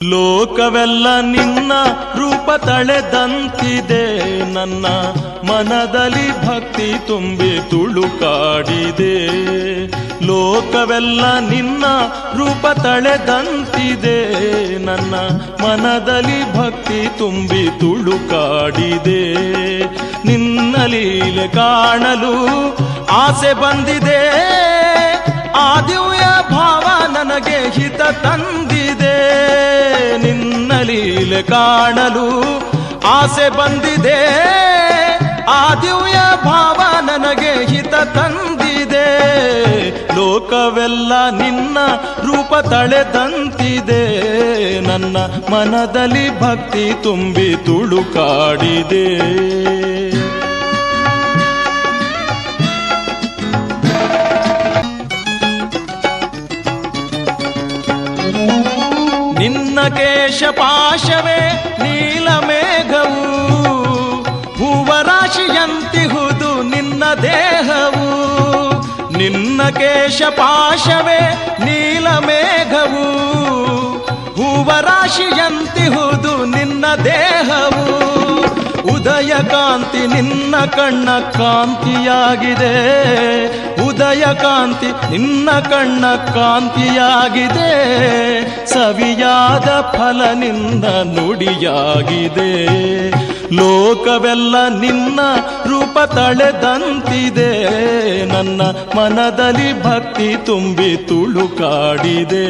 ಲೋಕವೆಲ್ಲ ನಿನ್ನ ರೂಪ ತಳೆದಂತಿದೆ, ನನ್ನ ಮನದಲ್ಲಿ ಭಕ್ತಿ ತುಂಬಿ ತುಳುಕಾಡಿದೆ. ಲೋಕವೆಲ್ಲ ನಿನ್ನ ರೂಪ ತಳೆದಂತಿದೆ, ನನ್ನ ಮನದಲ್ಲಿ ಭಕ್ತಿ ತುಂಬಿ ತುಳುಕಾಡಿದೆ. ನಿನ್ನ ಲೀಲೆ ಕಾಣಲು ಆಸೆ ಬಂದಿದೆ, ಆ ದಿವ್ಯ ಭಾವ ನನಗೆ ಹಿತ ತಂದಿದೆ. ನಿನ್ನ ಲೀಲೆ ಕಾಣಲು ಆಸೆ ಬಂದಿದೆ, ಆ ದಿವ್ಯ ಭಾವ ನನಗೆ ಹಿತ ತಂದಿದೆ. ಲೋಕವೆಲ್ಲ ನಿನ್ನ ರೂಪ ತಳೆದಂತಿದೆ, ನನ್ನ ಮನದಲ್ಲಿ ಭಕ್ತಿ ತುಂಬಿ ತುಳುಕಾಡಿದೆ. ನಿನ್ನ ಕೇಶಪಾಶವೇ ನೀಲಮೇಘವು, ಹೂವರಾಶಿಯಂತಿಹುದು ನಿನ್ನ ದೇಹವು. ನಿನ್ನ ಕೇಶಪಾಶವೇ ನೀಲಮೇಘವು, ಹೂವರಾಶಿಯಂತಿಹುದು ನಿನ್ನ ದೇಹವು. ಉದಯ ಕಾಂತಿ ನಿನ್ನ ಕಣ್ಣ ಕಾಂತಿಯಾಗಿದೆ, ಉದಯ ಕಾಂತಿ ನಿನ್ನ ಕಣ್ಣ ಕಾಂತಿಯಾಗಿದೆ. ಸವಿಯಾದ ಫಲ ನಿನ್ನ ನುಡಿಯಾಗಿದೆ. ಲೋಕವೆಲ್ಲ ನಿನ್ನ ರೂಪ ತಳೆದಂತಿದೆ, ನನ್ನ ಮನದಲ್ಲಿ ಭಕ್ತಿ ತುಂಬಿ ತುಳುಕಾಡಿದೆ.